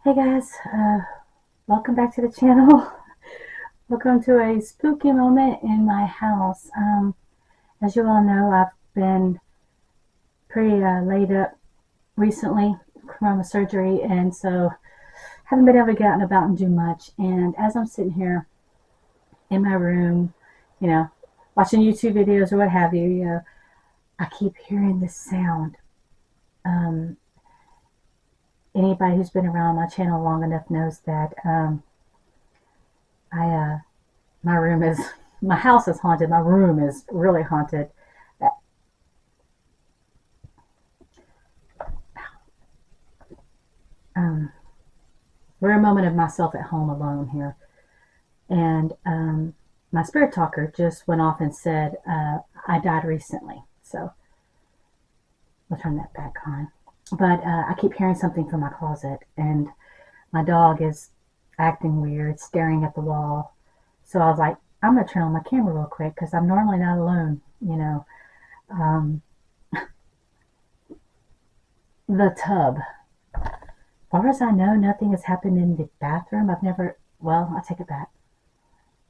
Hey guys, welcome back to the channel. Welcome to a spooky moment in my house. As you all know, I've been pretty laid up recently from a surgery, and so haven't been able to get out and about and do much. And as I'm sitting here in my room, you know, watching YouTube videos or what have you, I keep hearing this sound. Anybody who's been around my channel long enough knows that I my room is my house is haunted. My room is really haunted. We're a moment of myself at home alone here, and my spirit talker just went off and said I died recently. So we'll turn that back on. But I keep hearing something from my closet, and my dog is acting weird, staring at the wall. So I was like, I'm gonna turn on my camera real quick because I'm normally not alone, The tub. As far as I know, nothing has happened in the bathroom. I've never, well, I take it back.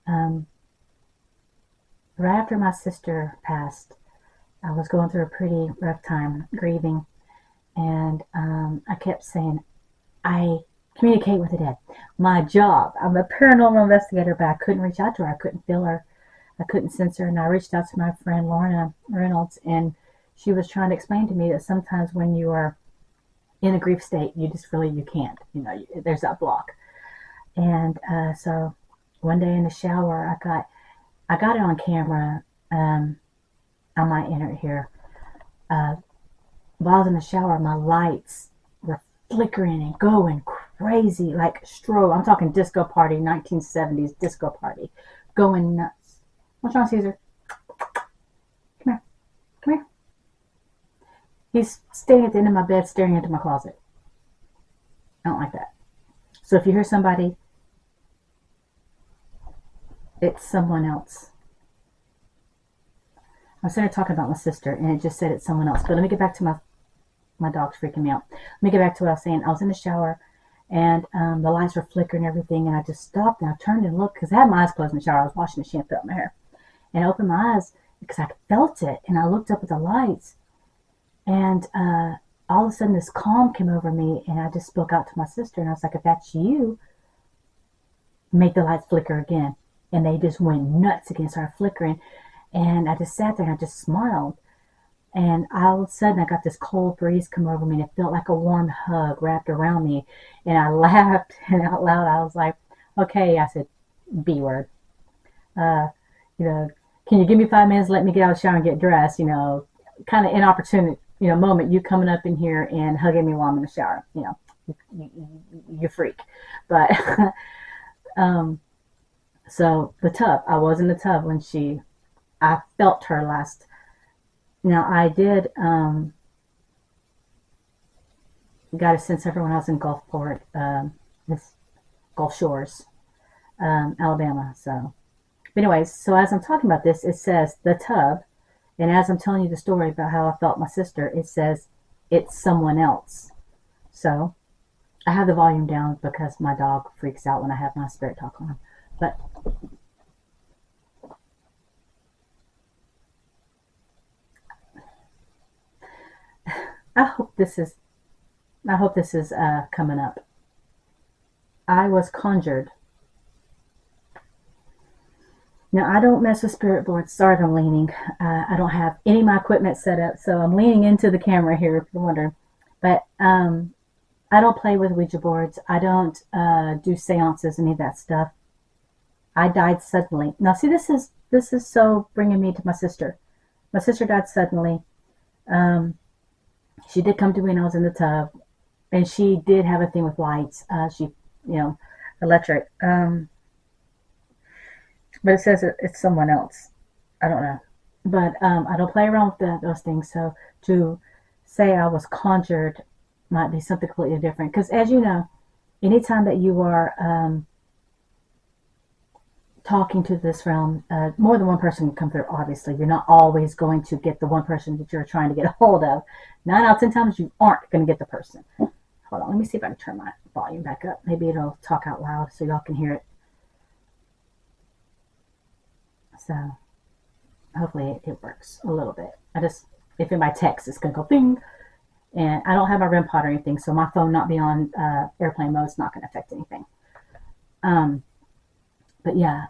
Right after my sister passed, I was going through a pretty rough time grieving, and I kept saying, I communicate with the dead. My job. I'm a paranormal investigator, but I couldn't reach out to her. I couldn't feel her. I couldn't sense her. And I reached out to my friend Lorna Reynolds, and she was trying to explain to me that sometimes when you are in a grief state, you just really, you can't. There's that block. And so one day in the shower, I got it on camera. I might enter it here. While I was in the shower, my lights were flickering and going crazy, like strobe. I'm talking disco party, 1970s disco party, going nuts. What's wrong, Caesar? Come here. Come here. He's staying at the end of my bed, staring into my closet. I don't like that. So if you hear somebody, it's someone else. I'm sitting here talking about my sister, and it just said it's someone else. But let me get back to my dog's freaking me out. Let me get back to what I was saying. I was in the shower, and the lights were flickering and everything, and I just stopped, and I turned and looked, because I had my eyes closed in the shower. I was washing the shampoo out my hair. And I opened my eyes, because I felt it, and I looked up at the lights, and all of a sudden this calm came over me, and I just spoke out to my sister, and I was like, if that's you, make the lights flicker again. And they just went nuts again, started flickering, and I just sat there, and I just smiled. And all of a sudden, I got this cold breeze come over me, and it felt like a warm hug wrapped around me. And I laughed, and out loud, I was like, okay, I said, B word. Can you give me 5 minutes, let me get out of the shower and get dressed? Kind of inopportune, moment, you coming up in here and hugging me while I'm in the shower. You freak. But, so the tub, I was in the tub when I felt her last. Now, I did got a sense of her when I was in Gulfport, Gulf Shores, Alabama. So, but anyways, so as I'm talking about this, it says the tub, and as I'm telling you the story about how I felt my sister, it says it's someone else. So, I have the volume down because my dog freaks out when I have my spirit talk on. But I hope this is coming up. I was conjured. Now, I don't mess with spirit boards. Sorry if I'm leaning. I don't have any of my equipment set up, so I'm leaning into the camera here if you're wondering. But I don't play with Ouija boards. I don't do seances, any of that stuff. I died suddenly. Now, see, this is so bringing me to my sister. My sister died suddenly. She did come to me when I was in the tub, and she did have a thing with lights. Electric. But it says it's someone else. I don't know. But I don't play around with those things. So to say I was conjured might be something completely different. Because as you know, anytime that you are talking to this realm, more than one person can come through. Obviously, you're not always going to get the one person that you're trying to get a hold of. 9 out of 10 times, you aren't going to get the person. Hold on, let me see if I can turn my volume back up. Maybe it'll talk out loud so y'all can hear it. So hopefully it works a little bit. If in my text, it's gonna go bing. And I don't have my REM pod or anything, so my phone not being on airplane mode is not gonna affect anything. But yeah,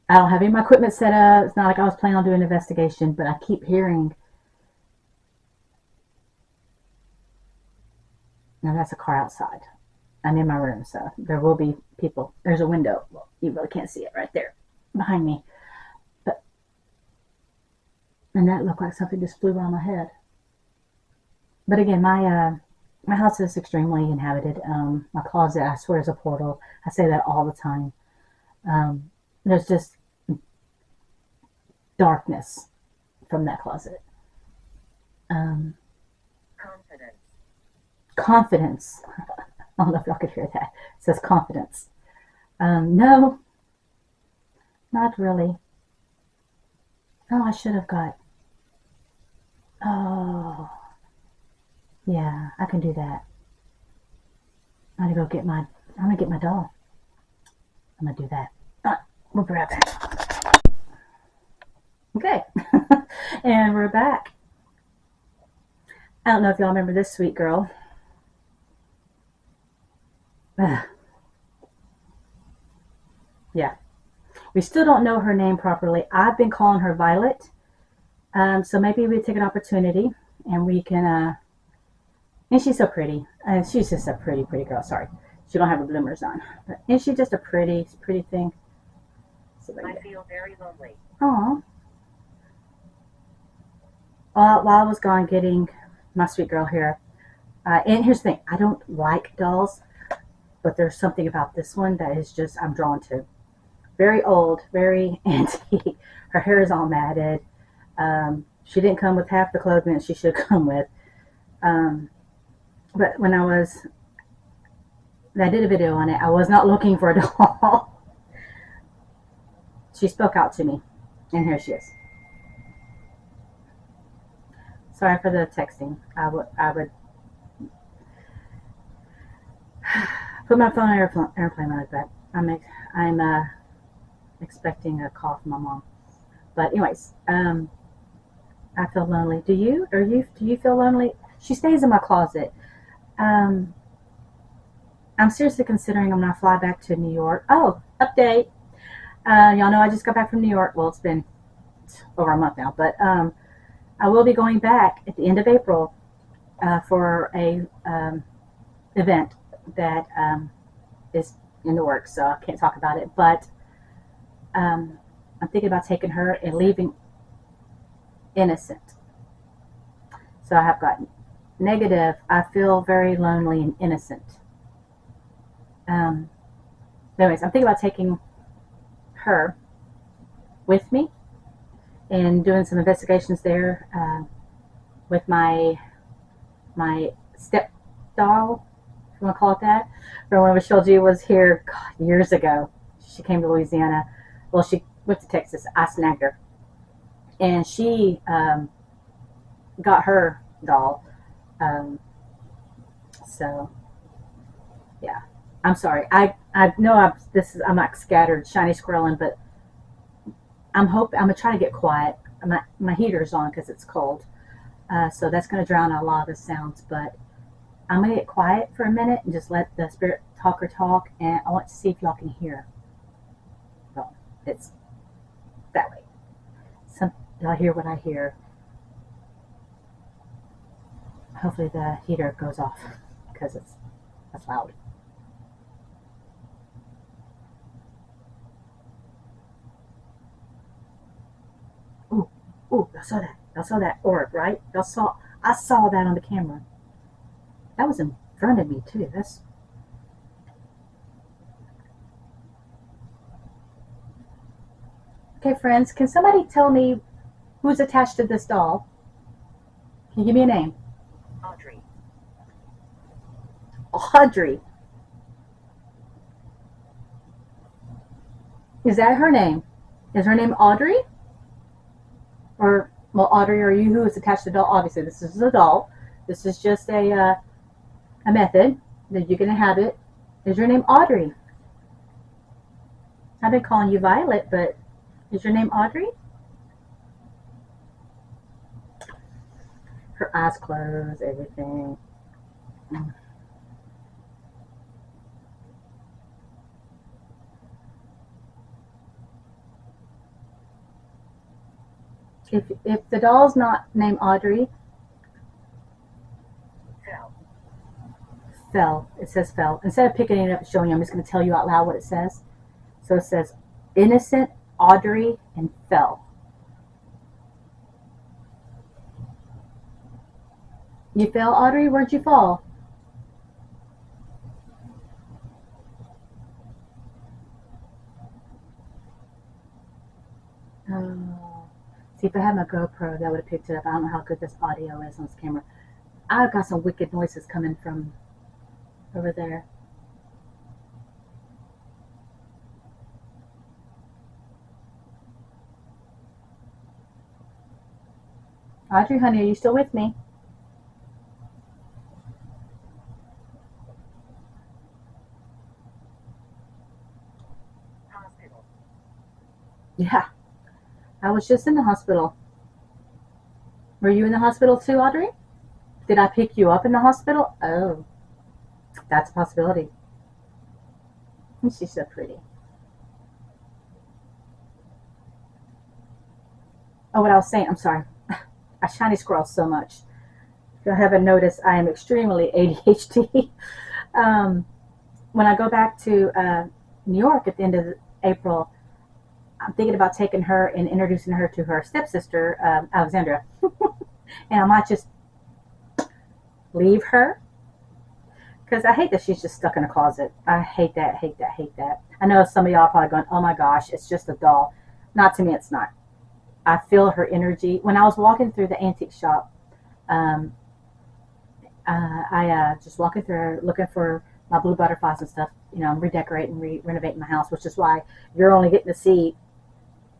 I don't have any of my equipment set up. It's not like I was planning on doing an investigation, but I keep hearing. Now that's a car outside. I'm in my room, so there will be people. There's a window. Well, you really can't see it right there behind me. And that looked like something just flew around my head. But again, my house is extremely inhabited. My closet, I swear, is a portal. I say that all the time. There's just darkness from that closet. Confidence. I don't know if y'all could hear that. It says confidence. No, not really. Oh, I should have got. Oh, yeah, I can do that. I'm gonna get my doll. I'm gonna do that. We'll be right back. Okay, and we're back. I don't know if y'all remember this sweet girl. Yeah, we still don't know her name properly. I've been calling her Violet. So maybe we take an opportunity and we can, and she's so pretty. She's just a pretty girl. Sorry, she don't have her bloomers on. But isn't she just a pretty thing? I feel very lonely. Aw. While I was gone getting my sweet girl here, and here's the thing, I don't like dolls, but there's something about this one that is just, I'm drawn to. Very old, very antique. Her hair is all matted. She didn't come with half the clothing that she should come with. But when I did a video on it, I was not looking for a doll. She spoke out to me, and here she is. Sorry for the texting. I would put my phone on airplane mode, but I'm expecting a call from my mom. But anyways, I feel lonely. Do you? Do you feel lonely? She stays in my closet. I'm seriously considering I'm gonna fly back to New York. Oh, update. Y'all know I just got back from New York. Well, it's been over a month now, but I will be going back at the end of April for a event that is in the works, so I can't talk about it. But I'm thinking about taking her and leaving innocent. So I have got negative. I feel very lonely and innocent. Anyways, I'm thinking about taking her with me and doing some investigations there with my step doll, if you want to call it that. From when Michelle G was here years ago. She came to Louisiana. Well, she went to Texas. I snagged her. And she got her doll. So, yeah. I'm sorry. I know I'm like scattered, shiny squirreling, but I'm gonna try to get quiet. My heater's on because it's cold, so that's gonna drown out a lot of the sounds. But I'm gonna get quiet for a minute and just let the spirit talker talk, and I want to see if y'all can hear. Well, it's that way. Y'all hear what I hear. Hopefully the heater goes off because that's loud. Ooh, I saw that. I saw that orb, right? I saw that on the camera. That was in front of me too. Okay, friends, can somebody tell me who's attached to this doll? Can you give me a name? Audrey. Audrey. Is that her name? Is her name Audrey? Or, well, Audrey, are you who is attached to the doll? Obviously, this is a doll. This is just a a method that you can inhabit is your name Audrey. I've been calling you Violet, but is your name Audrey? Her eyes closed, everything. If the doll's not named Audrey, fell. It says fell. Instead of picking it up and showing you, I'm just going to tell you out loud what it says. So it says innocent, Audrey, and fell. You fell, Audrey? Where'd you fall? Oh. See, if I had my GoPro, that would have picked it up. I don't know how good this audio is on this camera. I've got some wicked noises coming from over there. Audrey, honey, are you still with me? Hospital. Yeah, I was just in the hospital. Were you in the hospital too, Audrey? Did I pick you up in the hospital? Oh, that's a possibility. She's so pretty. Oh, what I was saying, I'm sorry. I shiny squirrel so much. If you haven't noticed, I am extremely ADHD. um, when I go back to New York at the end of April, I'm thinking about taking her and introducing her to her stepsister, Alexandra. And I might just leave her because I hate that she's just stuck in a closet. I hate that, hate that, hate that. I know some of y'all are probably going, oh my gosh, it's just a doll. Not to me, it's not. I feel her energy. When I was walking through the antique shop, um, I just walking through looking for my blue butterflies and stuff. You know, I'm redecorating, renovating my house, which is why you're only getting to see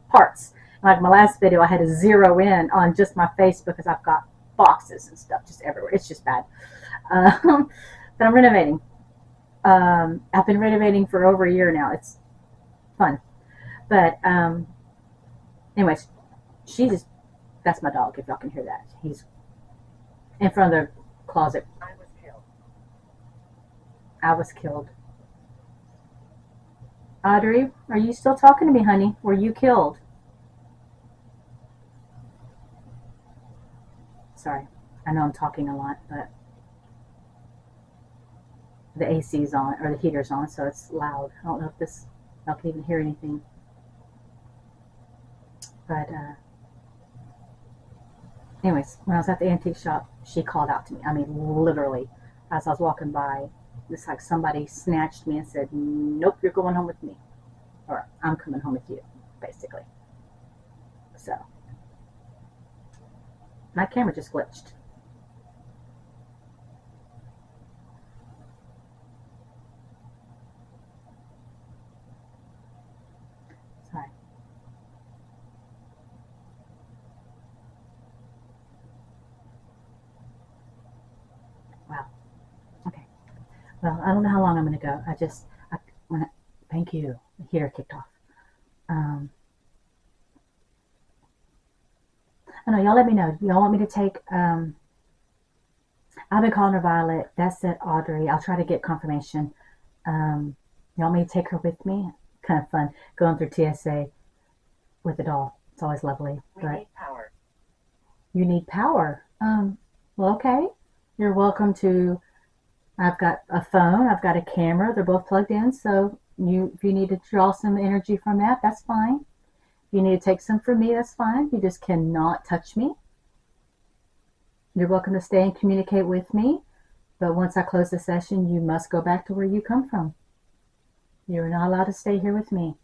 parts. Like my last video, I had to zero in on just my face because I've got boxes and stuff just everywhere. It's just bad. But I'm renovating. I've been renovating for over a year now. It's fun. But anyways, she just, that's my dog, if y'all can hear that. He's in front of the closet. I was killed. I was killed. Audrey, are you still talking to me, honey? Were you killed? Sorry. I know I'm talking a lot, but the AC's on, or the heater's on, so it's loud. I don't know if y'all can even hear anything. But anyways, when I was at the antique shop, she called out to me. I mean, literally, as I was walking by, it's like somebody snatched me and said, nope, you're going home with me. Or I'm coming home with you, basically. So, my camera just glitched. Sorry. Wow. Okay. Well, I don't know how long I'm going to go. Thank you. The heater kicked off. I know, y'all let me know. Y'all want me to take, I've been calling her Violet. That's it, Audrey. I'll try to get confirmation. You want me to take her with me? Kind of fun going through TSA with a doll. It's always lovely. We But need power. you need power. Well, okay. You're welcome to. I've got a phone. I've got a camera. They're both plugged in. So if you need to draw some energy from that, that's fine. If you need to take some from me, that's fine. You just cannot touch me. You're welcome to stay and communicate with me. But once I close the session, you must go back to where you come from. You're not allowed to stay here with me.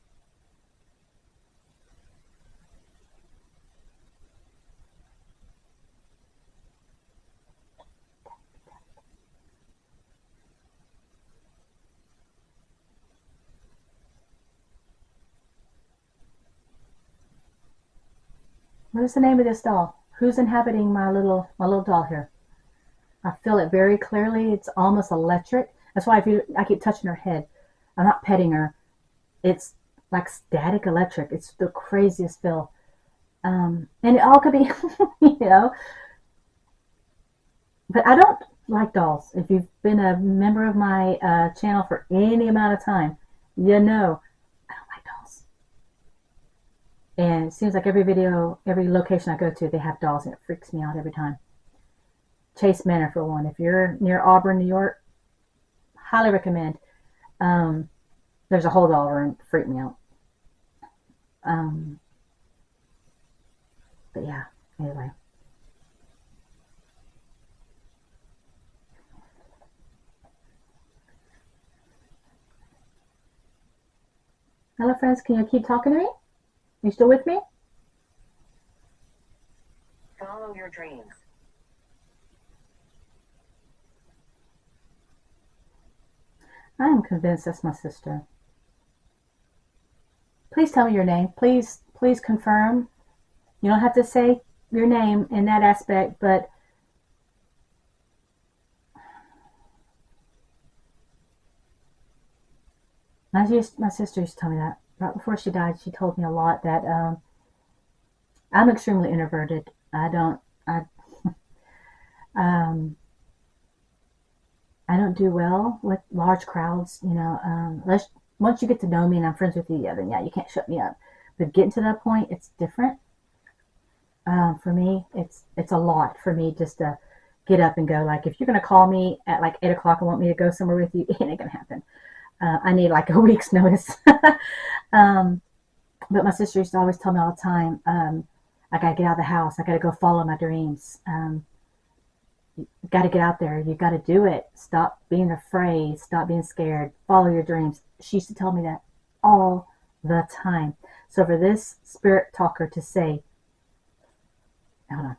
What is the name of this doll? Who's inhabiting my little doll here? I feel it very clearly. It's almost electric. That's why I keep touching her head. I'm not petting her. It's like static electric. It's the craziest feel. And it all could be, you know, but I don't like dolls. If you've been a member of my channel for any amount of time, you know I don't like dolls. And it seems like every video, every location I go to, they have dolls, and it freaks me out every time. Chase Manor, for one. If you're near Auburn, New York, highly recommend. There's a whole doll room. Freaked me out. But yeah, anyway. Hello, friends. Can you keep talking to me? You still with me? Follow your dreams. I am convinced that's my sister. Please tell me your name. Please confirm. You don't have to say your name in that aspect, but my sister used to tell me that. Right before she died, she told me a lot that I'm extremely introverted. I don't do well with large crowds, you know. Once you get to know me and I'm friends with you, yeah, then yeah, you can't shut me up. But getting to that point, it's different. For me, it's a lot for me just to get up and go. Like if you're gonna call me at like 8 o'clock and want me to go somewhere with you, it ain't gonna happen. I need like a week's notice. But my sister used to always tell me all the time, I gotta get out of the house. I gotta go follow my dreams. You gotta get out there. You gotta do it. Stop being afraid. Stop being scared. Follow your dreams. She used to tell me that all the time. So for this spirit talker to say, hold on,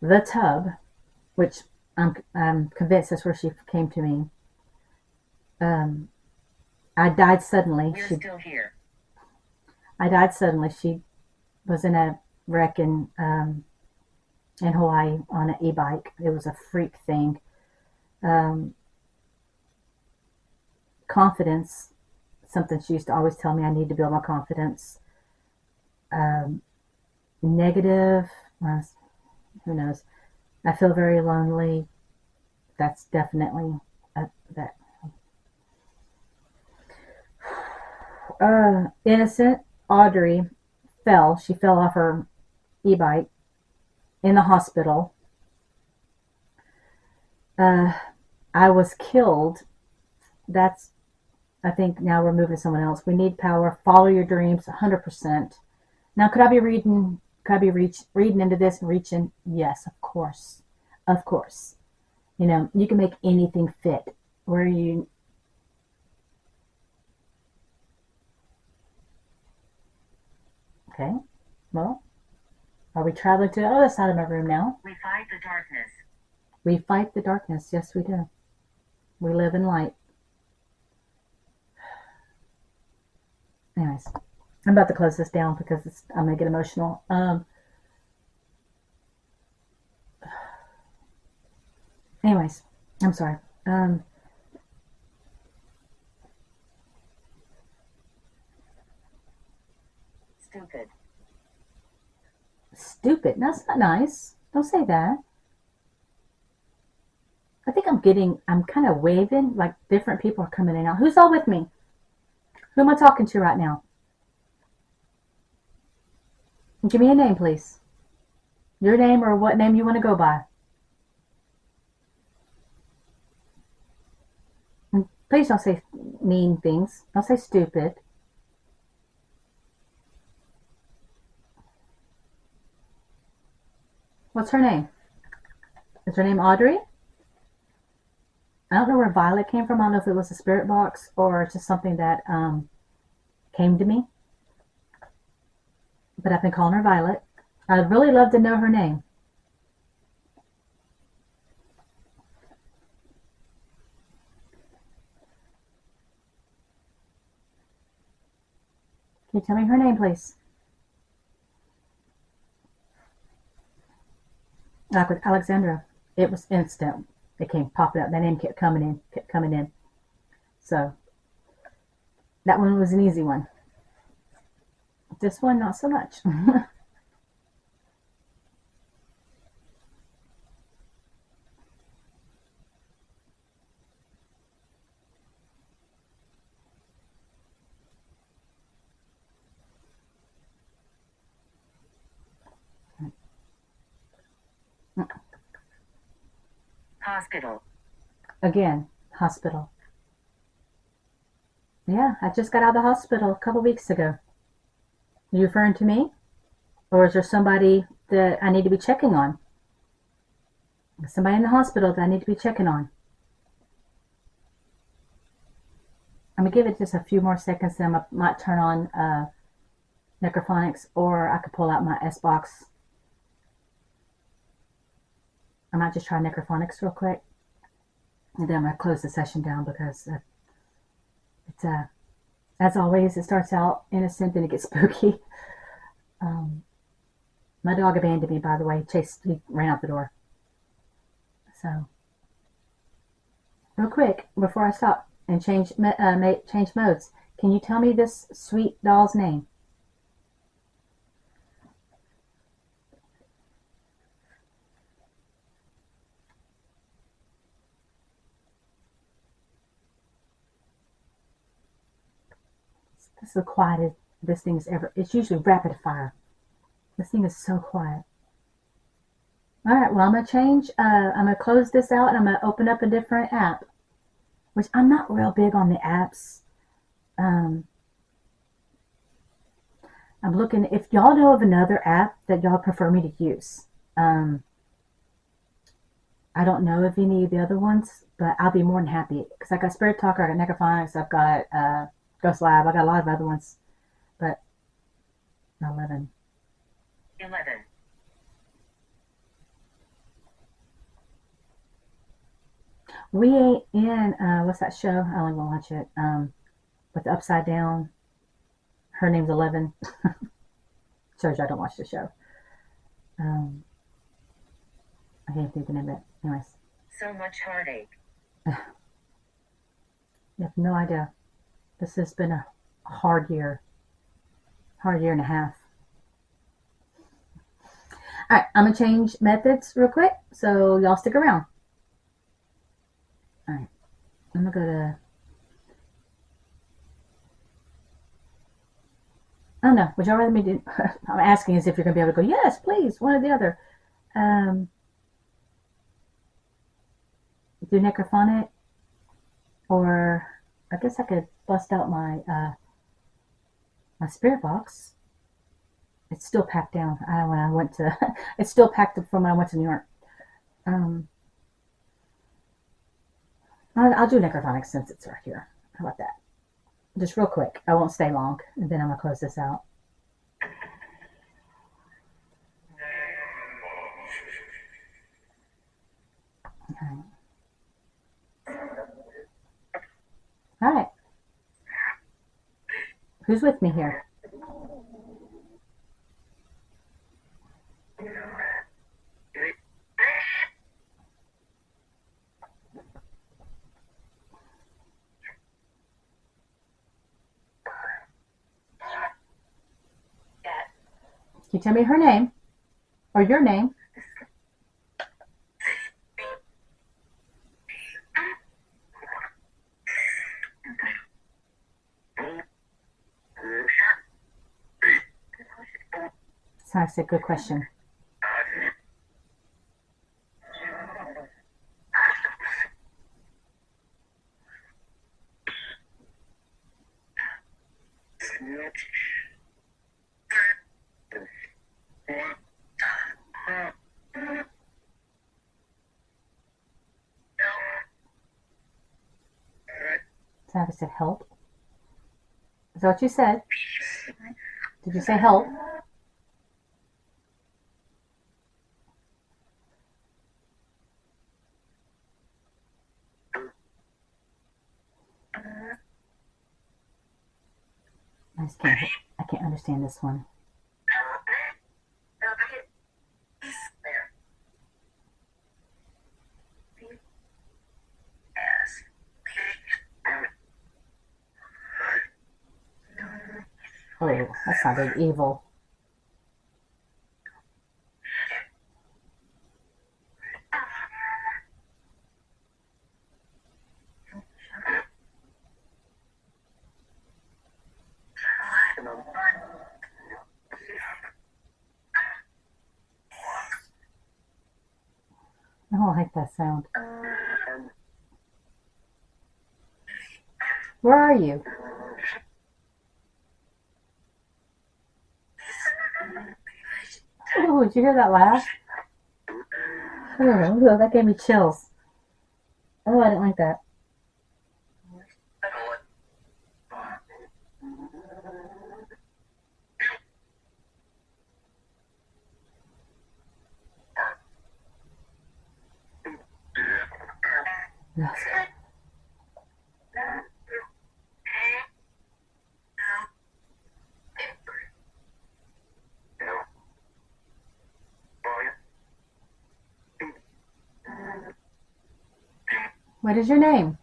the tub, which I'm convinced that's where she came to me. I died suddenly. We're still here. I died suddenly. She was in a wreck in Hawaii on an e-bike. It was a freak thing. Confidence, something she used to always tell me I need to build my confidence. Negative, who knows? I feel very lonely. That's definitely that. Innocent Audrey fell. She fell off her e-bike in the hospital. I was killed. That's, I think now we're moving to someone else. We need power. Follow your dreams, 100%. Now, could I be reading into this and reaching? Yes, of course. Of course. You know, you can make anything fit. Where you... Okay. Well, are we traveling to the other side of my room now? We fight the darkness. We fight the darkness. Yes, we do. We live in light. Anyways, I'm about to close this down because I'm going to get emotional. Anyways, I'm sorry. Stupid. Stupid? That's not nice. Don't say that. I think I'm kind of waving, like different people are coming in now. Who's all with me? Who am I talking to right now? Give me a name, please. Your name or what name you want to go by. And please don't say mean things. Don't say stupid. What's her name? Is her name Audrey? I don't know where Violet came from. I don't know if it was a spirit box or just something that came to me. But I've been calling her Violet. I'd really love to know her name. Can you tell me her name, please? Like with Alexandra, it was instant. It came popping up. That name kept coming in, kept coming in. So that one was an easy one. This one, not so much. Hospital. Again, hospital. Yeah, I just got out of the hospital a couple weeks ago. Are you referring to me? Or is there somebody that I need to be checking on? Somebody in the hospital that I need to be checking on. I'm going to give it just a few more seconds, then I might turn on necrophonics, or I could pull out my S-Box. I might just try necrophonics real quick. And then I'm going to close the session down because it's, as always, it starts out innocent and it gets spooky. My dog abandoned me, by the way. He ran out the door. So, real quick, before I stop and change modes, can you tell me this sweet doll's name? This is the quietest this thing is ever. It's usually rapid fire. This thing is so quiet. All right, well, I'm going to change. I'm going to close this out and I'm going to open up a different app, which I'm not real big on the apps. I'm looking, if y'all know of another app that y'all prefer me to use. I don't know of any of the other ones, but I'll be more than happy. Because I got Spirit Talker, I got Necrophonics, I've got Ghost Lab, I got a lot of other ones. But 11. 11. We ain't in, what's that show? I only want to watch it. With the Upside Down. Her name's 11. Shows you I don't watch the show. I can't think of the name of it. Anyways. So much heartache. You have no idea. This has been a hard year. Hard year and a half. Alright, I'm going to change methods real quick, so y'all stick around. Alright, I'm going to go to... Oh no, would y'all rather me do... I'm asking as if you're going to be able to go, yes, please, one or the other. Do necrophonic, or I guess I could bust out my my spirit box. It's still packed down. When I went to, it's still packed up from when I went to New York. I'll do necrophonics since it's right here. How about that? Just real quick. I won't stay long, and then I'm gonna close this out. Okay. All right. Who's with me here? Can you tell me her name? Or your name? So I said, good question. So I said, help. Is that what you said? Did you say help? I can't understand this one. Oh, that sounded evil. I don't like that sound. Where are you? Oh, did you hear that laugh? Oh, that gave me chills. Oh, I didn't like that. Yes. What is your name?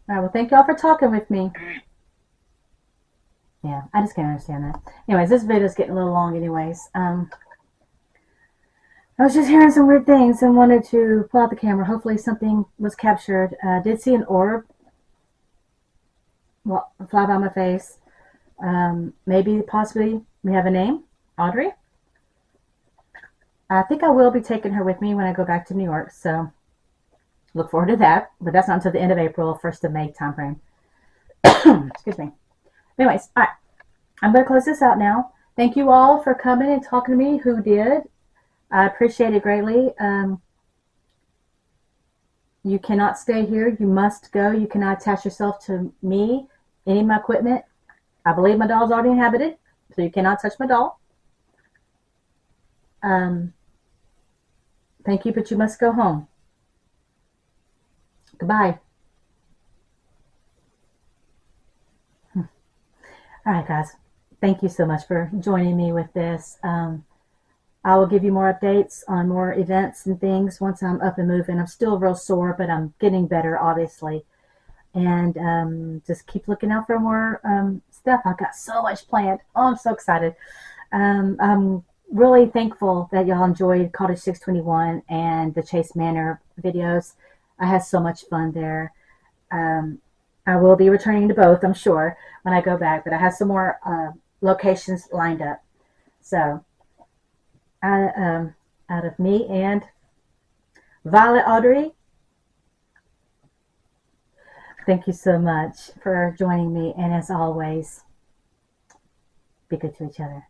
All right, well, thank y'all for talking with me. Yeah, I just can't understand that. Anyways, this video's getting a little long anyways. I was just hearing some weird things and wanted to pull out the camera. Hopefully something was captured. Did see an orb fly by my face. Maybe, possibly, we have a name. Audrey. I think I will be taking her with me when I go back to New York, so look forward to that. But that's not until the end of April, 1st of May timeframe. Excuse me. Anyways, all right. I'm going to close this out now. Thank you all for coming and talking to me, who did. I appreciate it greatly. You cannot stay here. You must go. You cannot attach yourself to me, any of my equipment. I believe my doll's already inhabited, so you cannot touch my doll. Thank you, but you must go home. Goodbye. All right, guys. Thank you so much for joining me with this. I will give you more updates on more events and things once I'm up and moving. I'm still real sore, but I'm getting better, obviously. And just keep looking out for more stuff. I've got so much planned. Oh, I'm so excited. I'm really thankful that y'all enjoyed Cottage 621 and the Chase Manor videos. I had so much fun there. I will be returning to both, I'm sure, when I go back, but I have some more locations lined up. So, out of me and Violet Audrey, thank you so much for joining me, and as always, be good to each other.